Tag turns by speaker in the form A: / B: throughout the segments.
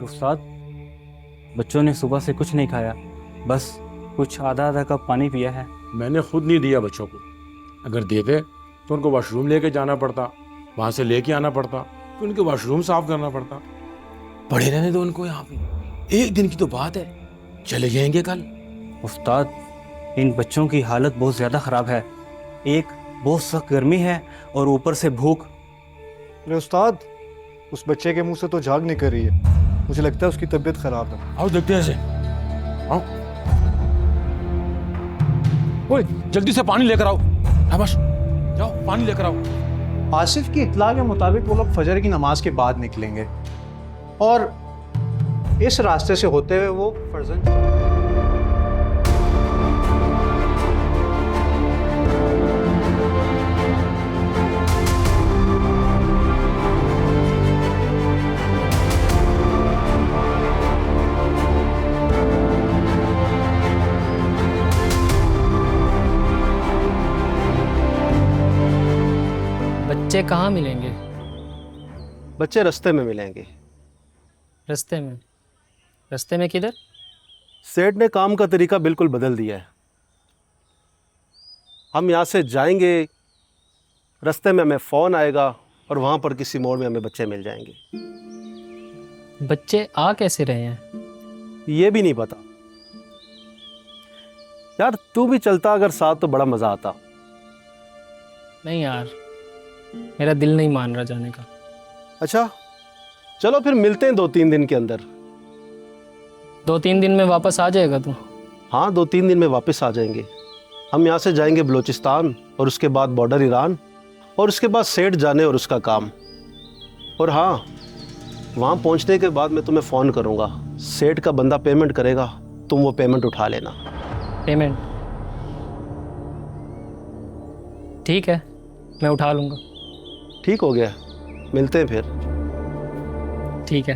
A: यार उस्ताद, बच्चों ने सुबह से कुछ नहीं खाया, बस कुछ आधा आधा कप पानी पिया है।
B: मैंने खुद नहीं दिया बच्चों को। अगर देते तो उनको वॉशरूम लेके जाना पड़ता, वहां से लेके आना पड़ता, फिर उनके वॉशरूम साफ करना पड़ता। पड़े रहने दो उनको यहाँ पे, एक दिन की तो बात है, चले जाएंगे कल।
A: उस्ताद, इन बच्चों की हालत बहुत ज़्यादा ख़राब है। एक बहुत सख्त गर्मी है और ऊपर से भूख।
C: अरे उस्ताद, उस बच्चे के मुंह से तो झाग निकल रही है, मुझे लगता है उसकी तबीयत खराब है।
B: आओ देखते हैं ऐसे। आओ, ओए जल्दी से पानी लेकर आओ। शाबाश, जाओ पानी लेकर आओ।
D: आसिफ की इत्तला के मुताबिक वो लोग फजर की नमाज के बाद निकलेंगे और इस रास्ते से होते हुए वो फर्जन
E: बच्चे कहाँ मिलेंगे?
D: बच्चे रास्ते में मिलेंगे।
E: रास्ते में? रास्ते में किधर?
D: सेठ ने काम का तरीका बिल्कुल बदल दिया है। हम यहाँ से जाएंगे, रास्ते में हमें फ़ोन आएगा और वहाँ पर किसी मोड़ में हमें बच्चे मिल जाएंगे।
E: बच्चे आ कैसे रहे हैं?
D: ये भी नहीं पता यार, तू भी चलता अगर साथ तो बड़ा मज़ा आता।
E: नहीं यार, मेरा दिल नहीं मान रहा जाने का।
D: अच्छा चलो फिर मिलते हैं 2-3 दिन के अंदर।
E: 2-3 दिन में वापस आ जाएगा तू?
D: हाँ 2-3 दिन में वापस आ जाएंगे। हम यहाँ से जाएंगे बलूचिस्तान और उसके बाद बॉर्डर ईरान और उसके बाद सेठ जाने और उसका काम। और हाँ, वहाँ पहुँचने के बाद मैं तुम्हें फ़ोन करूँगा, सेठ का बंदा पेमेंट करेगा, तुम वो पेमेंट उठा लेना।
E: पेमेंट? ठीक है, मैं उठा लूँगा।
D: ठीक हो गया, मिलते हैं फिर।
E: ठीक है,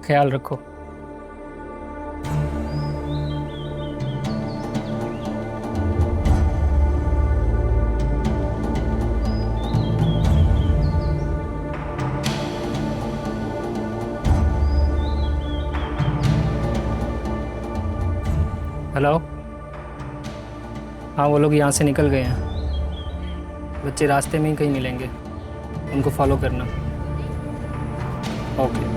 E: ख्याल रखो। हेलो, हाँ वो लोग यहाँ से निकल गए हैं। बच्चे रास्ते में ही कहीं मिलेंगे, उनको फॉलो करना। ओके।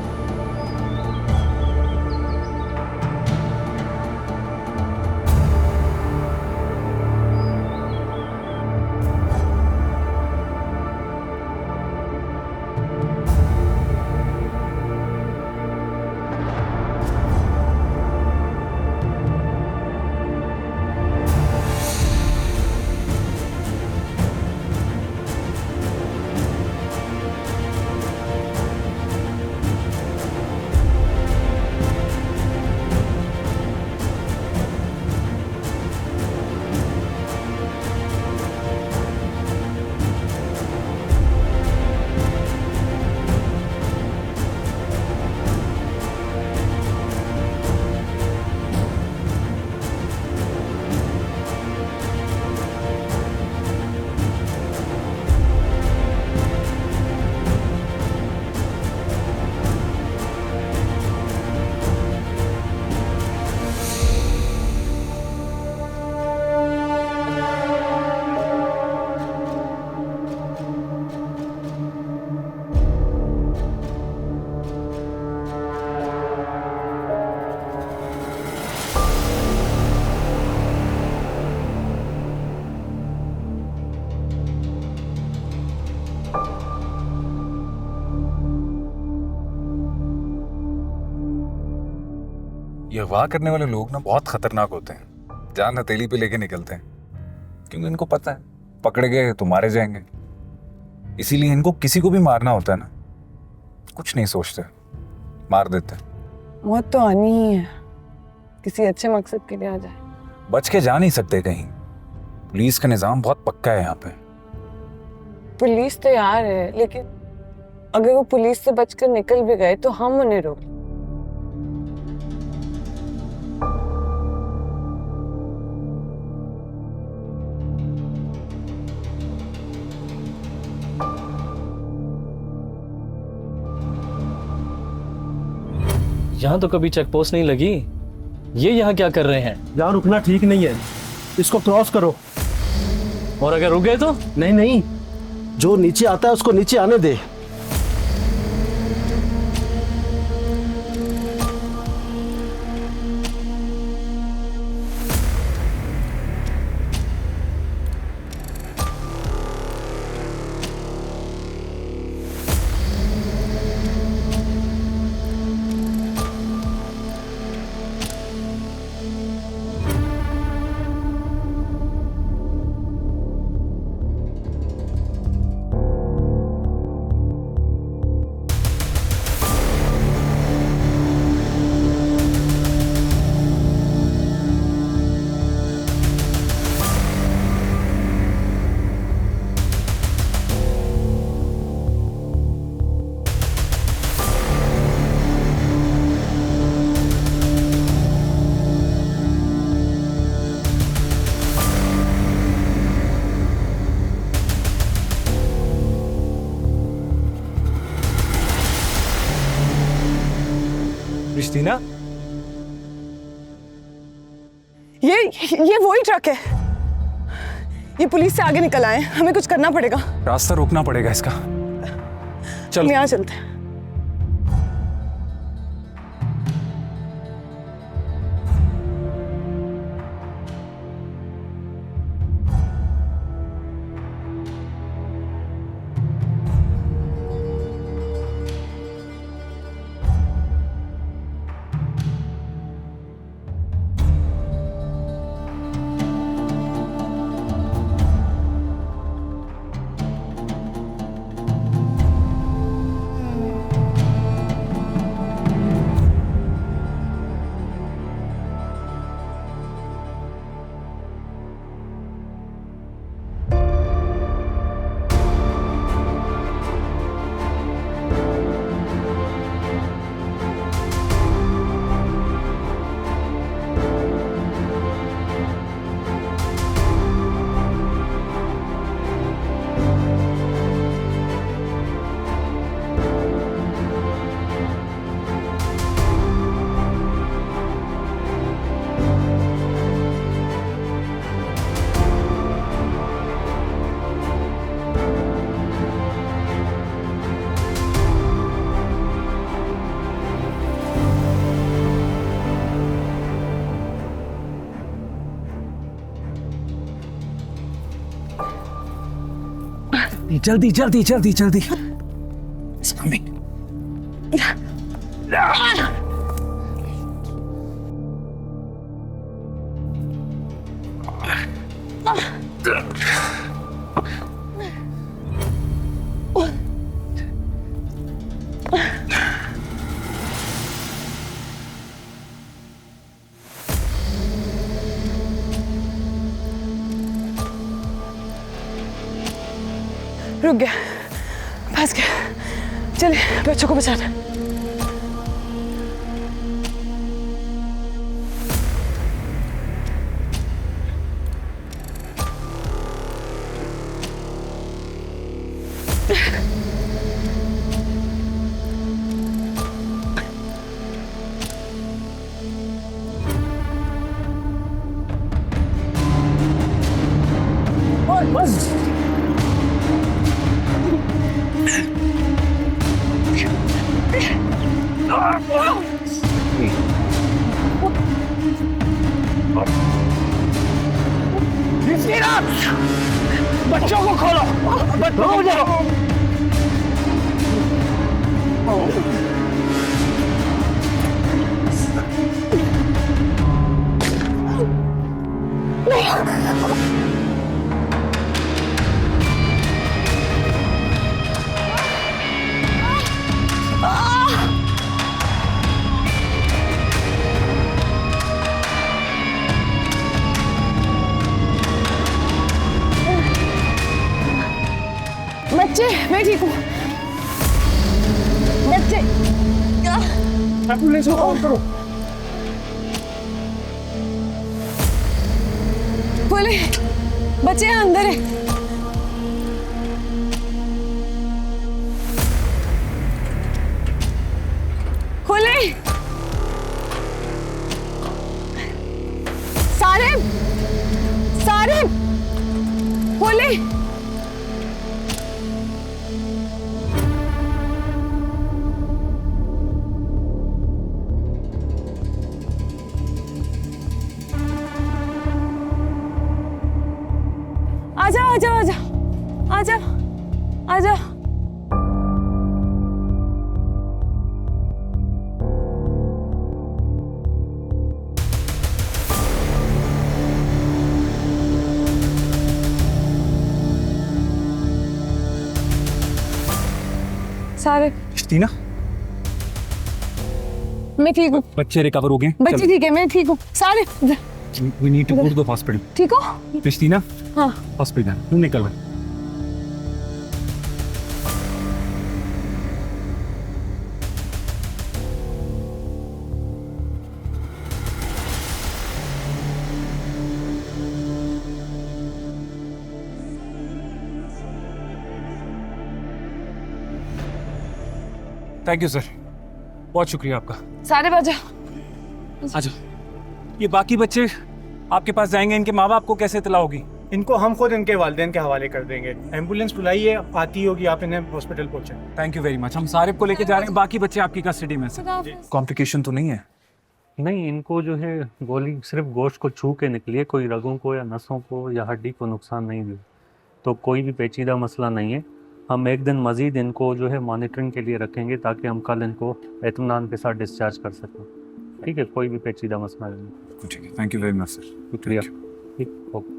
F: ये अगवा करने वाले लोग ना बहुत खतरनाक होते हैं, जान हथेली पे लेके निकलते हैं, क्योंकि इनको पता है पकड़े गए तो मारे जाएंगे। इसीलिए इनको किसी को भी मारना होता है ना, कुछ नहीं सोचते, मार देते हैं।
G: मौत तो आनी ही है, किसी अच्छे मकसद के लिए आ जाए।
F: बच के जा नहीं सकते कहीं, पुलिस का निजाम बहुत पक्का है यहाँ पे।
G: पुलिस तो यार है, लेकिन अगर वो पुलिस से बचकर निकल भी गए तो हम उन्हें रोक।
H: यहाँ तो कभी चेक पोस्ट नहीं लगी, ये यहाँ क्या कर रहे हैं?
D: यहाँ रुकना ठीक नहीं है, इसको क्रॉस करो।
H: और अगर रुक गए तो?
D: नहीं नहीं, जो नीचे आता है उसको नीचे आने दे।
A: क्रिस्टीना,
G: ये वही ट्रक है। ये पुलिस से आगे निकल आए, हमें कुछ करना पड़ेगा।
F: रास्ता रोकना पड़ेगा इसका।
G: हम यहाँ चलते हैं।
F: जल्दी जल्दी जल्दी जल्दी।
G: रुक गया, फंस गया। चलिए बच्चों को बचाना।
D: बच्चों को खोलो, बच्चों को जाओ।
G: बच्चे, मैं ठीक हूँ। बच्चे,
D: एम्बुलेंस को कॉल करो।
G: बोले बच्चे यहाँ अंदर है। खोले, जाओ आ जाओ आ जाओ आ जाओ। सारे
A: क्रिस्टीना,
G: मैं ठीक हूँ,
A: बच्चे रिकवर हो गए।
G: बच्चे ठीक है, मैं ठीक हूँ। सारे
A: we need to go to the hospital.
G: ठीक हो?
A: क्रिस्टीना,
G: हाँ
A: हॉस्पिटल तू निकल भाई। थैंक यू सर, बहुत शुक्रिया आपका।
G: सारे बजा।
A: आ जाओ। ये बाकी बच्चे आपके पास जाएंगे, इनके माँ बाप को कैसे इत्तला होगी?
C: इनको हम खुद इनके वालिदैन के हवाले कर देंगे। एम्बुलेंस बुलाइए, आती होगी, आप इन्हें हॉस्पिटल पहुंचे।
A: Thank you very much. हम सारिब को लेके जा रहे हैं, बाकी बच्चे आपकी कस्टडी में से। कॉम्प्लिकेशन तो नहीं है?
I: नहीं, इनको जो है गोली सिर्फ गोश्त को छू के निकली है, कोई रगों को या नसों को या हड्डी को नुकसान नहीं हुई, तो कोई भी पेचीदा मसला नहीं है। हम एक दिन मज़ीद इनको जो है मॉनिटरिंग के लिए रखेंगे ताकि हम कल इनको इत्मीनान के साथ डिस्चार्ज कर सकें। ठीक है, कोई भी पेचीदा मसला नहीं।
F: ठीक है, thank you very much sir.
I: शुक्रिया। ठीक, ओके।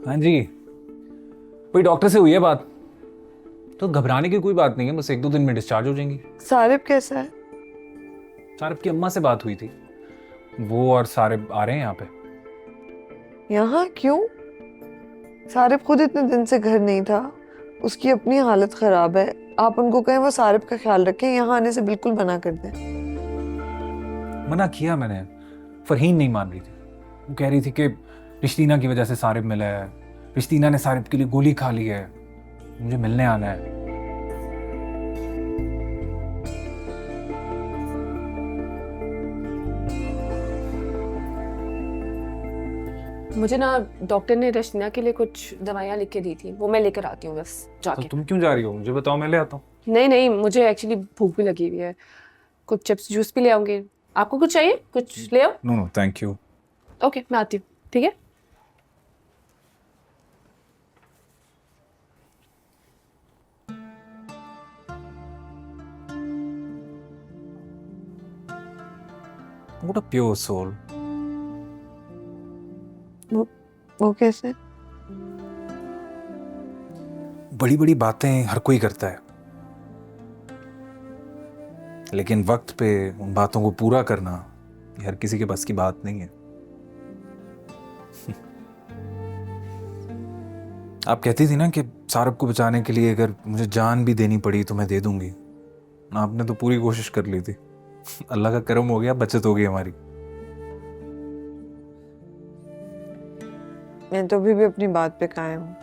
F: हाँ जी, कोई डॉक्टर से हुई है बात? तो घबराने की कोई बात नहीं है, बस 1-2 दिन में डिस्चार्ज हो जाएंगी।
G: सारिब कैसा है?
F: सारिब की अम्मा से बात हुई थी, वो और सारिब आ रहे हैं यहाँ पे।
G: यहाँ क्यों? सारिब खुद इतने दिन से घर नहीं था, उसकी अपनी हालत खराब है। आप उनको कहें वो सारिब का ख्याल रखें, यहाँ आने से बिल्कुल मना कर दें।
F: मना किया मैंने, फरहीन नहीं मान रही थी। वो कह रही थी कि रिश्तीना की वजह से सारिब मिला है, रिश्तीना ने सारिब के लिए गोली खा ली है, मुझे मिलने आना है।
J: मुझे ना डॉक्टर ने रश्ना के लिए कुछ दवाइयाँ लिख के दी थी, वो मैं लेकर आती हूँ बस
F: तो
J: जाके।
F: तुम क्यों जा रही हो? मुझे बताओ, मैं ले आता हूँ।
J: नहीं नहीं, मुझे एक्चुअली भूख भी लगी हुई है, कुछ चिप्स जूस भी ले आऊँगी। आपको कुछ चाहिए? कुछ ले आओ।
F: No no thank you.
J: Okay, मैं आती हूँ। ठीक है।
F: What a pure soul.
G: वो कैसे?
F: बड़ी बड़ी बातें हर कोई करता है, लेकिन वक्त पे उन बातों को पूरा करना ये हर किसी के बस की बात नहीं है। आप कहती थी ना कि सारब को बचाने के लिए अगर मुझे जान भी देनी पड़ी तो मैं दे दूंगी। आपने तो पूरी कोशिश कर ली थी। अल्लाह का करम हो गया, बचत हो गई हमारी।
G: मैं तो अभी भी अपनी बात पे कायम हूँ।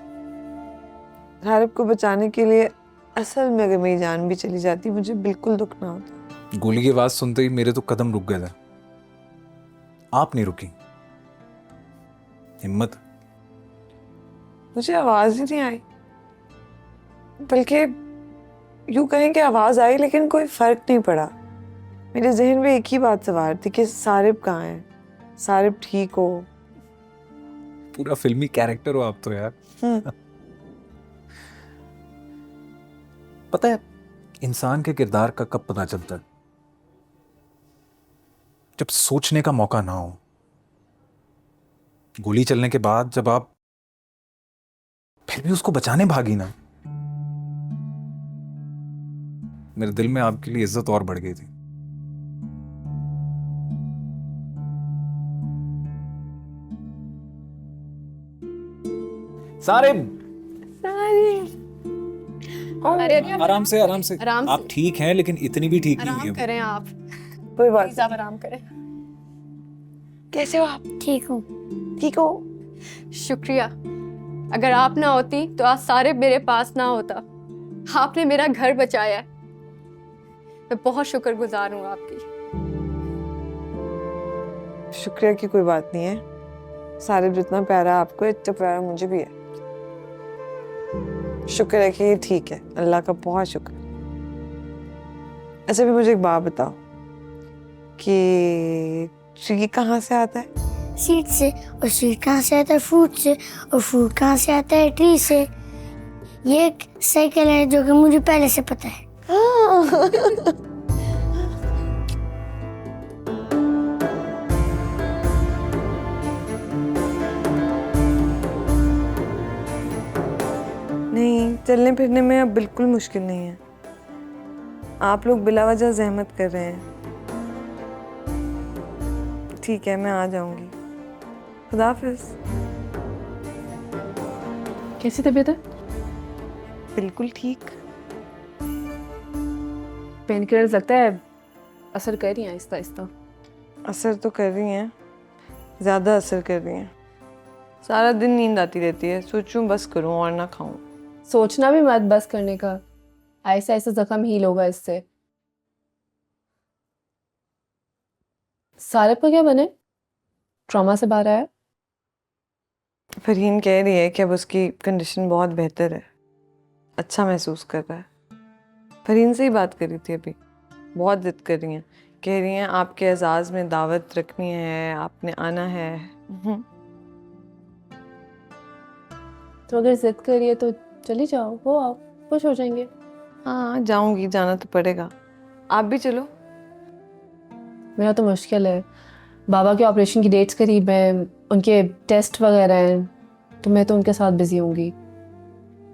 G: सारिब को बचाने के लिए असल में अगर मेरी जान भी चली जाती, मुझे बिल्कुल दुख ना होता।
F: गोली की आवाज सुनते ही मेरे तो कदम रुक गए थे। आप नहीं रुकी, हिम्मत।
G: मुझे आवाज ही नहीं आई, बल्कि यूं कहें कि आवाज आई लेकिन कोई फर्क नहीं पड़ा। मेरे जहन में एक ही बात सवार थी कि सारिब कहाँ है, सारिब ठीक हो।
F: पूरा फिल्मी कैरेक्टर हो आप तो यार। पता है इंसान के किरदार का कब पता चलता है? जब सोचने का मौका ना हो। गोली चलने के बाद जब आप फिर भी उसको बचाने भागी ना, मेरे दिल में आपके लिए इज्जत और बढ़ गई थी। सारिब,
J: अरे
F: आराम से आराम से।
J: आराम
F: आप
J: से।
F: ठीक हैं, लेकिन इतनी भी ठीक नहीं हुई
J: आराम
F: है।
J: करें आप,
G: कोई बात
J: प्लीज आप आराम करें।
G: कैसे हो आप?
J: ठीक हूँ।
G: ठीक हो?
J: शुक्रिया, अगर आप ना होती तो आज सारिब मेरे पास ना होता। आपने मेरा घर बचाया है, मैं बहुत शुक्रगुजार हूँ आपकी।
G: शुक्रिया की कोई बात नहीं है। सारिब जितना प्यारा आपको, इतना प्यारा मुझे भी है। शुक्र है कि ये ठीक है, अल्लाह का बहुत शुक्र। अच्छा भी मुझे एक बात बताओ, कि ट्री कहाँ से आता है?
K: सीड से। और सीड कहाँ से आता है? फ्रूट से। और फ्रूट कहाँ से आता है? ट्री से। ये एक साइकिल है जो कि मुझे पहले से पता है।
G: नहीं, चलने फिरने में अब बिल्कुल मुश्किल नहीं है। आप लोग बिला वजह जहमत कर रहे हैं। ठीक है, मैं आ जाऊंगी। खुदा हाफिज।
J: कैसी तबीयत है?
G: बिल्कुल ठीक।
J: पेन किलर्स लगता है असर कर रही हैं आहिस्ता आहिस्ता।
G: असर तो कर रही हैं, ज़्यादा असर कर रही हैं। सारा दिन नींद आती रहती है, सोचूं बस करूं और ना खाऊं।
J: सोचना भी मत बस करने का, आहिस्ता आहिस्ता जख्म हील होगा इससे। सारे को क्या बने? ट्रॉमा से बाहर आया?
G: फरहीन कह रही है कि अब उसकी कंडीशन बहुत बेहतर है, अच्छा महसूस कर रहा है। फरहीन से ही बात करी थी अभी, बहुत जिद कर रही हैं। कह रही हैं आपके एजाज़ में दावत रखनी है, आपने आना है।
J: तो अगर जिद करिए तो चली जाओ, वो आओ, खुश हो जाएंगे।
G: हाँ जाऊंगी, जाना तो पड़ेगा। आप भी चलो।
J: मेरा तो मुश्किल है, बाबा के ऑपरेशन की डेट्स करीब हैं, उनके टेस्ट वगैरह हैं, तो मैं तो उनके साथ बिजी होंगी।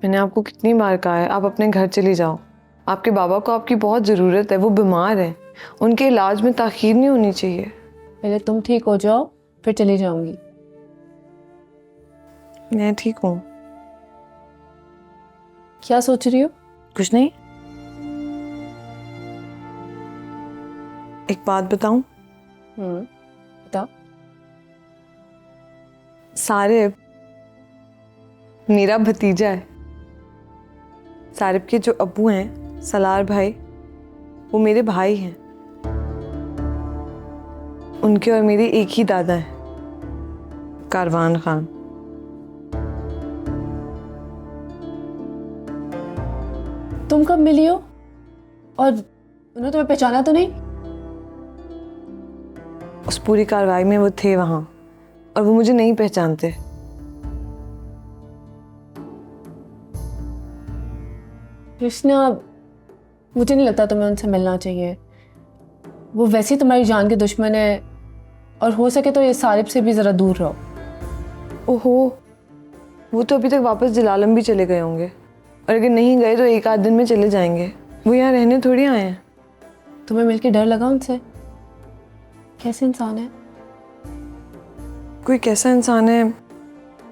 G: मैंने आपको कितनी बार कहा है आप अपने घर चली जाओ। आपके बाबा को आपकी बहुत ज़रूरत है, वो बीमार है, उनके इलाज में ताख़ीर नहीं होनी चाहिए।
J: पहले तुम ठीक हो जाओ, फिर चली जाऊंगी।
G: मैं ठीक हूँ।
J: क्या सोच रही हो?
G: कुछ नहीं। एक बात बताऊं?
J: बताओ।
G: सारिब मेरा भतीजा है। सारिब के जो अब्बू हैं, सलार भाई, वो मेरे भाई हैं। उनके और मेरे एक ही दादा हैं, कारवान खान।
J: तुम कब मिली हो? और उन्होंने तुम्हें पहचाना तो नहीं?
G: उस पूरी कार्रवाई में वो थे वहां, और वो मुझे नहीं पहचानते।
J: कृष्णा, मुझे नहीं लगता तुम्हें उनसे मिलना चाहिए। वो वैसे ही तुम्हारी जान के दुश्मन है, और हो सके तो ये सारिब से भी ज़रा दूर रहो।
G: ओहो, वो तो अभी तक वापस जलालम भी चले गए होंगे, और अगर नहीं गए तो एक आध दिन में चले जाएंगे। वो यहाँ रहने थोड़ी आए हैं।
J: तुम्हें मिलके डर लगा उनसे? कैसे इंसान है?
G: कोई कैसा इंसान है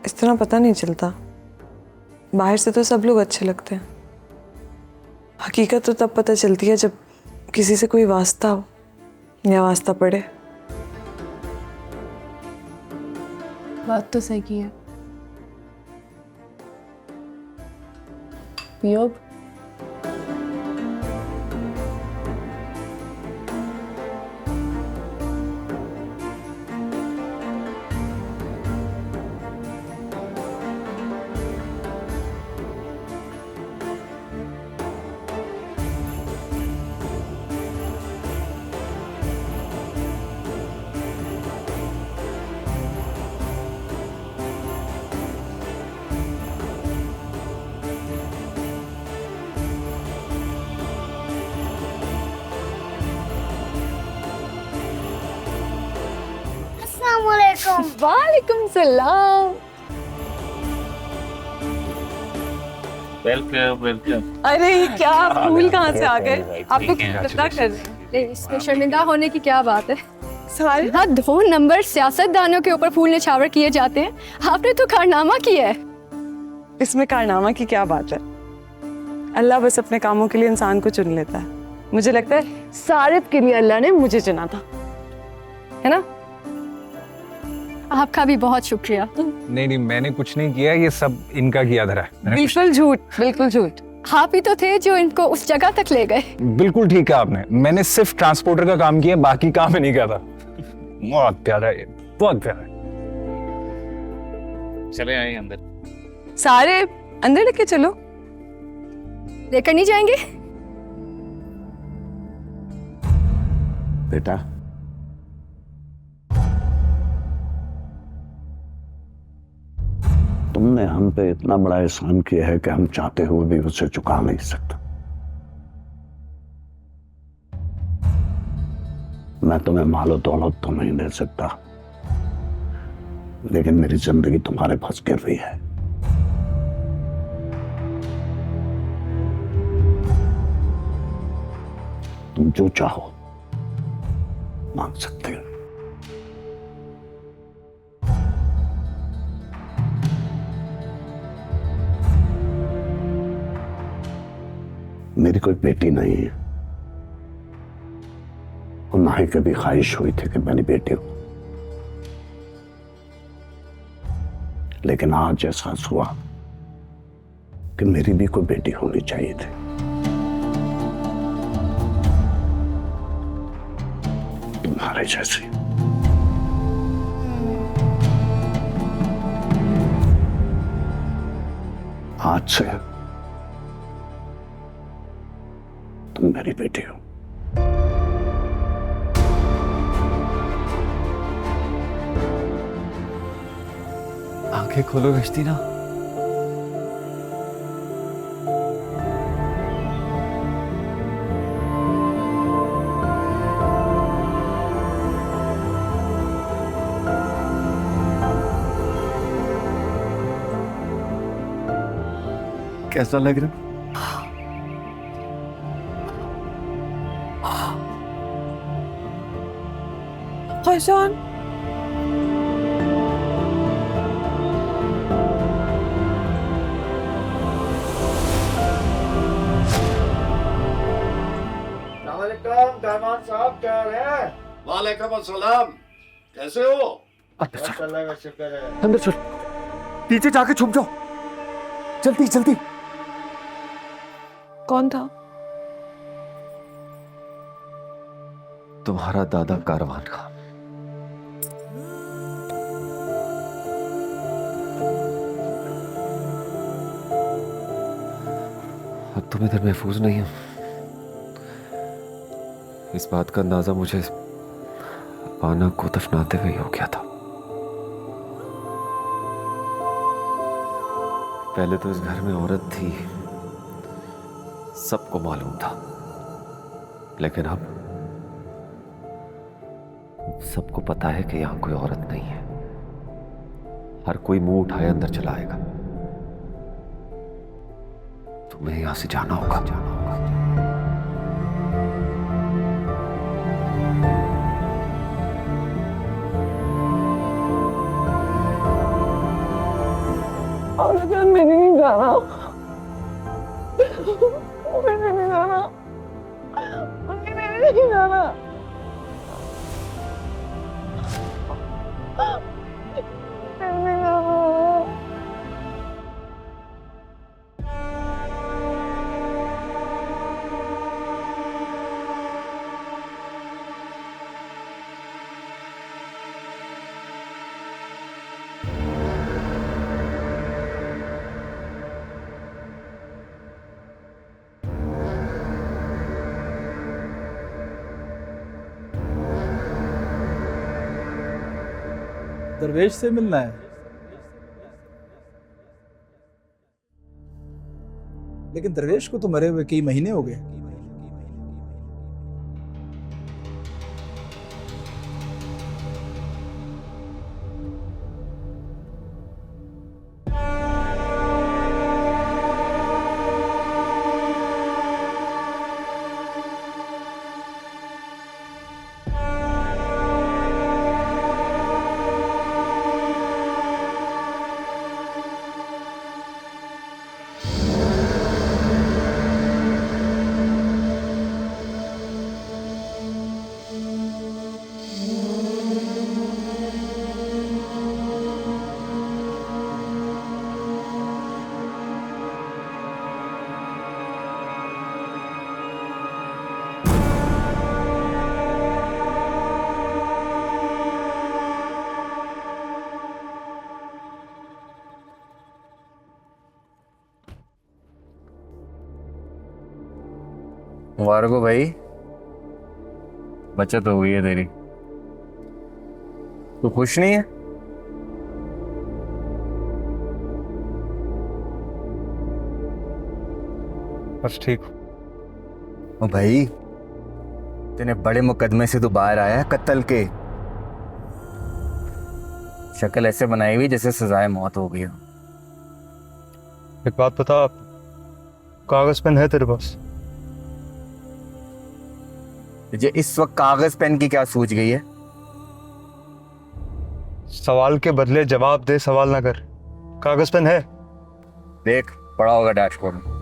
G: इस तरह पता नहीं चलता। बाहर से तो सब लोग अच्छे लगते हैं, हकीकत तो तब पता चलती है जब किसी से कोई वास्ता हो या वास्ता पड़े।
J: बात तो सही की है। पियो अब। वालेकुम सलाम।
L: Welcome welcome.
G: अरे क्या फूल कहाँ से आ गए? आप लोग पता कर रहे हैं।
J: इसमें शर्मिंदा होने की क्या बात है?
G: सारे
J: हाँ, 2 नंबर सियासतदानों के ऊपर फूल निछावर किए जाते हैं, आपने तो कारनामा किया है।
G: इसमें कारनामा की क्या बात है? अल्लाह बस अपने कामों के लिए इंसान को चुन लेता है। मुझे लगता है सारिब के लिए अल्लाह ने मुझे चुना था, है ना?
J: आपका भी बहुत शुक्रिया।
F: नहीं नहीं, मैंने कुछ नहीं किया, ये सब इनका किया धरा है।
G: बिल्कुल झूठ, बिल्कुल झूठ।
J: आप ही तो थे जो इनको उस जगह तक ले गए।
F: बिल्कुल ठीक है आपने, मैंने सिर्फ ट्रांसपोर्टर का काम किया, बाकी काम नहीं किया था। बहुत प्यारा है, बहुत प्यारा है।
L: चले आइए अंदर।
G: सारे अंदर लेके चलो।
J: लेकर नहीं जाएंगे?
B: बेटा,
M: तुमने हम पे इतना बड़ा एहसान किया है कि हम चाहते हुए भी उसे चुका नहीं सकते। मैं तुम्हें मालो दौलत तो नहीं दे सकता, लेकिन मेरी जिंदगी तुम्हारे बस गिर रही है। तुम जो चाहो मांग सकते हो। मेरी कोई बेटी नहीं है और ना ही कभी ख्वाहिश हुई थी कि मेरी बेटी हो, लेकिन आज एहसास हुआ कि मेरी भी कोई बेटी होनी चाहिए थी। तुम्हारे जैसी। आज से तुम मेरी बेटी हो।
N: आंखें खोलो रश्तीना। कैसा लग रहा?
G: फैजान,
O: दामाद साहब क्या हाल है? वालेकुम अस्सलाम, कैसे हो? अल्लाह का शुक्र है।
N: अंदर चल, पीछे जाके छुप जाओ, जल्दी जल्दी।
G: कौन था?
N: तुम्हारा दादा कारवान खान। अब तुम इधर महफूज नहीं हो। इस बात का अंदाजा मुझे पाना को दफनाते हुए हो गया था। पहले तो इस घर में औरत थी, सबको मालूम था, लेकिन अब सबको पता है कि यहां कोई औरत नहीं है। हर कोई मुंह उठाए अंदर चला आएगा। तुम्हें यहां से जाना होगा, जाना होगा।
G: मैंने नहीं जाना, मैंने नहीं जाना, मैंने नहीं जाना।
P: दरवेश से मिलना है, लेकिन दरवेश को तो मरे हुए कई महीने हो गए।
Q: मुबारक हो भाई, बचत हो गई है तेरी। तू खुश नहीं है?
A: बस ठीक।
Q: ओ भाई, तेने बड़े मुकदमे से तो बाहर आया है, कत्ल के। शक्ल ऐसे बनाई हुई जैसे सजाए मौत हो गई हो।
C: एक बात बता, कागज पेन है तेरे पास?
Q: तुझे इस वक्त कागज पेन की क्या सूझ गई है?
C: सवाल के बदले जवाब दे, सवाल ना कर। कागज पेन है?
Q: देख, पड़ा होगा डैशबोर्ड में।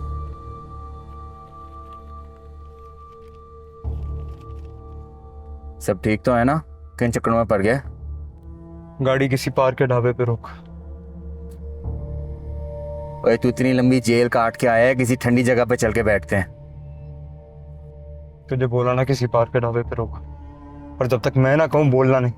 Q: सब ठीक तो है ना? किन चक्करों में पड़ गया?
C: गाड़ी किसी पार्क के ढाबे पे रोक।
Q: ओए, तू इतनी लंबी जेल काट के आया है, किसी ठंडी जगह पे चल के बैठते हैं।
C: तुझे बोला ना किसी पार्क के ढाबे पे रोक, और जब तक मैं ना कहूं बोलना नहीं।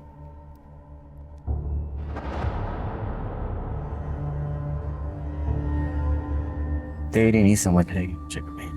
Q: तेरी नहीं समझ रहेगी मुझे कभी।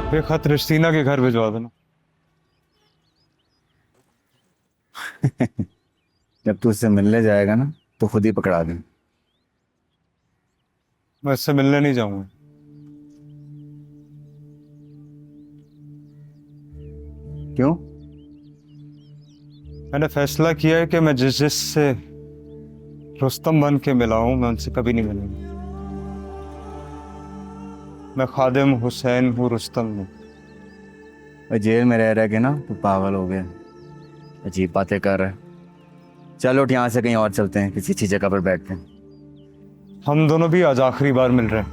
C: ये खत रिश्तीना के घर भिजवा देना।
Q: जब तू उससे मिलने जाएगा ना, तो खुद ही पकड़ा दे।
C: मैं इससे मिलने नहीं जाऊंगा।
Q: क्यों?
C: मैंने फैसला किया है कि मैं जिससे रुस्तम बन के मिला हूं, मैं उनसे कभी नहीं मिलूंगा। मैं खादिम हुसैन हूँ, रुस्तम नहीं।
Q: और जेल में रह के ना तू पागल हो गया, अजीब बातें कर रहा है। चलो उठ, यहाँ से कहीं और चलते हैं, किसी अच्छी जगह पर बैठते हैं।
C: हम दोनों भी आज आखिरी बार मिल रहे हैं।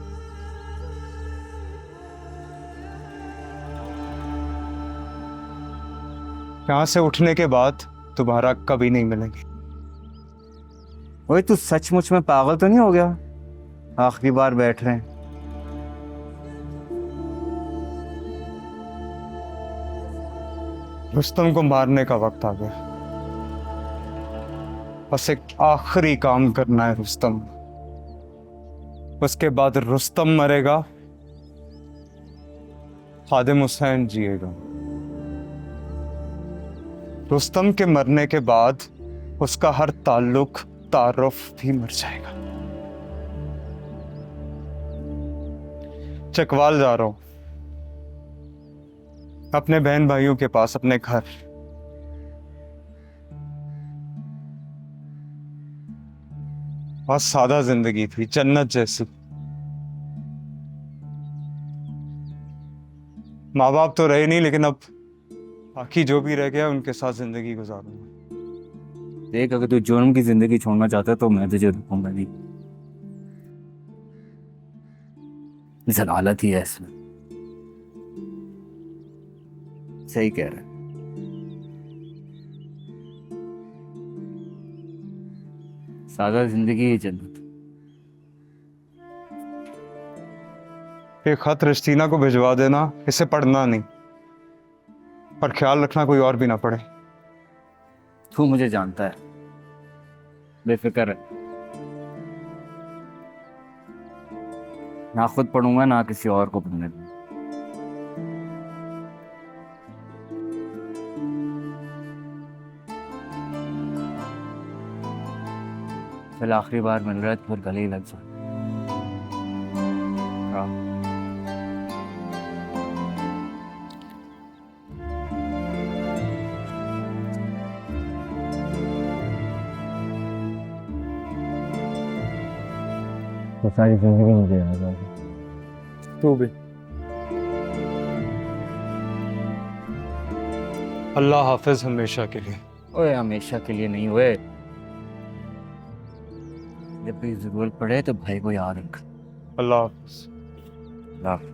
C: यहाँ से उठने के बाद दोबारा कभी नहीं मिलेंगे।
Q: ओए, तू सचमुच में पागल तो नहीं हो गया? आखिरी बार बैठ रहे हैं।
C: रुस्तम को मारने का वक्त आ गया। बस एक आखिरी काम करना है रुस्तम। उसके बाद रुस्तम मरेगा, खादिम हुसैन जिएगा। रुस्तम के मरने के बाद उसका हर ताल्लुक, तारुफ भी मर जाएगा। चकवाल जा रहा हूं, अपने बहन भाइयों के पास, अपने घर। बहुत सादा जिंदगी थी, जन्नत जैसी। माँ बाप तो रहे नहीं, लेकिन अब बाकी जो भी रह गया उनके साथ जिंदगी गुजारूंगा।
Q: देख, अगर तू जुर्म की जिंदगी छोड़ना चाहता है तो मैं तुझे रुकूंगा नहीं। जलालत ही है इसमें। सही कह रहा है। सादा जिंदगी ही जन्नत।
C: एक खत रिस्टीना को भिजवा देना, इसे पढ़ना नहीं, पर ख्याल रखना कोई और भी ना पढ़े।
Q: तू मुझे जानता है, बेफिक्र है। ना खुद पढ़ूंगा ना किसी और को पढ़ने दूंगा। चल आखिरी बार मिल रहा है तो फिर गले ही लग जा। तो सारी जिंदगी मुझे याद आ गई।
C: तू भी। अल्लाह हाफिज हमेशा के लिए।
Q: ओए हमेशा के लिए नहीं हुए, जब भी जरूरत पड़े तो भाई को याद रख।
C: अल्लाह हाफिज।
Q: अल्लाह हाफिज।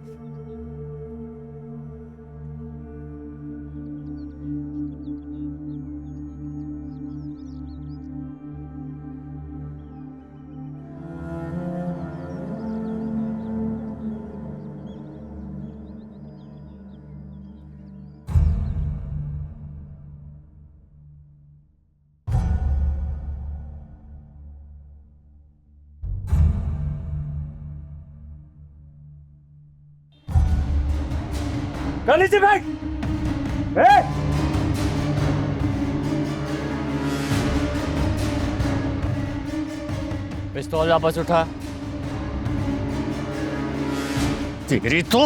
B: गली से बैठ।
Q: पिस्तौल वापस उठा। तेरी तो